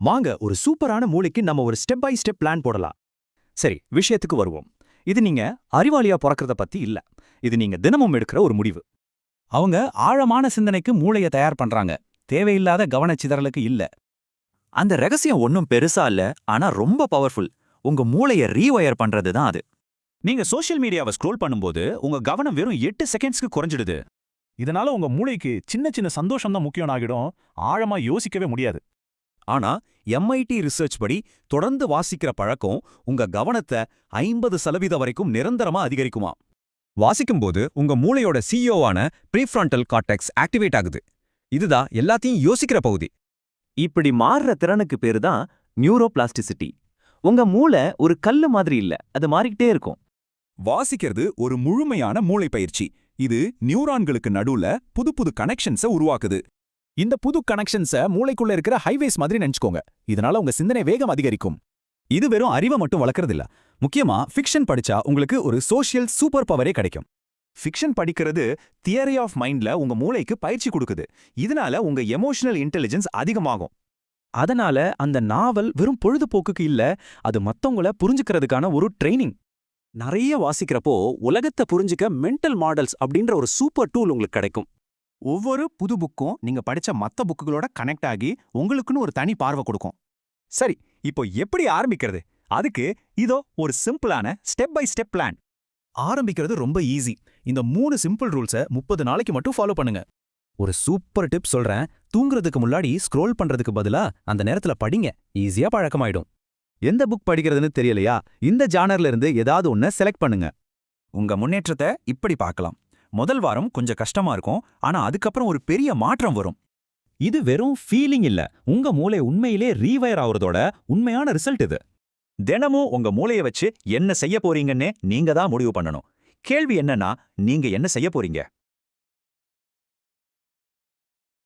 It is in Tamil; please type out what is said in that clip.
வாங்க ஒரு சூப்பரான மூளைக்கு நம்ம ஒரு ஸ்டெப் பை ஸ்டெப் பிளான் போடலாம். சரி, விஷயத்துக்கு வருவோம். இது நீங்க அறிவாளியா பிறக்கிறத பத்தி இல்ல. இது நீங்க தினமும் எடுக்கிற ஒரு முடிவு. அவங்க ஆழமான சிந்தனைக்கு மூளைய தயார் பண்றாங்க, தேவையில்லாத கவனச்சிதறலுக்கு இல்ல. அந்த ரகசியம் ஒன்றும் பெருசா இல்ல, ஆனா ரொம்ப பவர்ஃபுல். உங்க மூளைய ரீவயர் பண்றது தான் அது. நீங்க சோஷியல் மீடியாவை ஸ்க்ரோல் பண்ணும்போது உங்க கவனம் வெறும் 8 செகண்ட்ஸ்க்கு குறைஞ்சிடுது. இதனால உங்க மூளைக்கு சின்ன சின்ன சந்தோஷம் தான் முக்கியம் ஆகிடும், ஆழமா யோசிக்கவே முடியாது. ஆனா MIT ரிசர்ச் படி தொடர்ந்து வாசிக்கிற பழக்கம் உங்க கவனத்தை 50% வரைக்கும் நிரந்தரமா அதிகரிக்குமா. வாசிக்கும்போது உங்க மூளையோட சிஇஓவான ப்ரீஃப்ரான்டல் கார்டெக்ஸ் ஆக்டிவேட் ஆகுது. இதுதான் எல்லாத்தையும் யோசிக்கிற பகுதி. இப்படி மாறுற திறனுக்கு பேரு தான் நியூரோபிளாஸ்டிசிட்டி. உங்க மூளை ஒரு கல்லு மாதிரி இல்ல, அது மாறிக்கிட்டே இருக்கும். வாசிக்கிறது ஒரு முழுமையான மூளை பயிற்சி. இது நியூரான்களுக்கு நடுவுல புது புது கனெக்ஷன்ஸை உருவாக்குது. இந்த புது கனெக்ஷன்ஸ மூளைக்குள்ள இருக்கிற ஹைவேஸ் மாதிரி நினைச்சுக்கோங்க. இதனால உங்க சிந்தனை வேகம் அதிகரிக்கும். இது வெறும் அறிவை மட்டும் வளர்க்கறது இல்ல. முக்கியமா ஃபிக்ஷன் படிச்சா உங்களுக்கு ஒரு சோஷியல் சூப்பர் பவரே கிடைக்கும். ஃபிக்ஷன் படிக்கிறது தியரி ஆஃப் மைண்ட்ல உங்க மூளைக்கு பயிற்சி கொடுக்குது. இதனால உங்க எமோஷனல் இன்டெலிஜென்ஸ் அதிகமாகும். அதனால அந்த நாவல் வெறும் பொழுதுபோக்குக்கு இல்ல, அது மத்தவங்கள புரிஞ்சுக்கிறதுக்கான ஒரு ட்ரைனிங். நிறைய வாசிக்கிறப்போ உலகத்தை புரிஞ்சுக்க மென்டல் மாடல்ஸ் அப்படின்ற ஒரு சூப்பர் டூல் உங்களுக்கு கிடைக்கும். ஒவ்வொரு புது புக்கும் நீங்க படிச்ச மத்த புக்குகளோட கனெக்ட் ஆகி உங்களுக்குன்னு ஒரு தனி பார்வை கொடுக்கும். சரி, இப்போ எப்படி ஆரம்பிக்கிறது? அதுக்கு இதோ ஒரு சிம்பிளான ஸ்டெப் பை ஸ்டெப் பிளான். ஆரம்பிக்கிறது ரொம்ப ஈஸி. இந்த 3 சிம்பிள் ரூல்ஸை 30 நாளைக்கு மட்டும் ஃபாலோ பண்ணுங்க. ஒரு சூப்பர் டிப் சொல்றேன். தூங்குறதுக்கு முன்னாடி ஸ்க்ரோல் பண்றதுக்கு பதிலா அந்த நேரத்துல படிங்க. ஈஸியா பழக்கமாயிடும். எந்த புக் படிக்கிறதுன்னு தெரியலையா? இந்த ஜானர்ல இருந்து ஏதாவது ஒன்ன செலக்ட் பண்ணுங்க. உங்க முன்னேற்றத்தை இப்படி பார்க்கலாம். முதல் வாரம் கொஞ்சம் கஷ்டமா இருக்கும், ஆனா அதுக்கப்புறம் ஒரு பெரிய மாற்றம் வரும். இது வெறும் ஃபீலிங் இல்ல, உங்க மூளை உண்மையிலே ரீவயர் ஆகுறதோட உண்மையான ரிசல்ட் இது. தினமும் உங்க மூளைய வச்சு என்ன செய்ய போறீங்கன்னு நீங்க தான் முடிவு பண்ணணும். கேள்வி என்னன்னா, நீங்க என்ன செய்ய போறீங்க?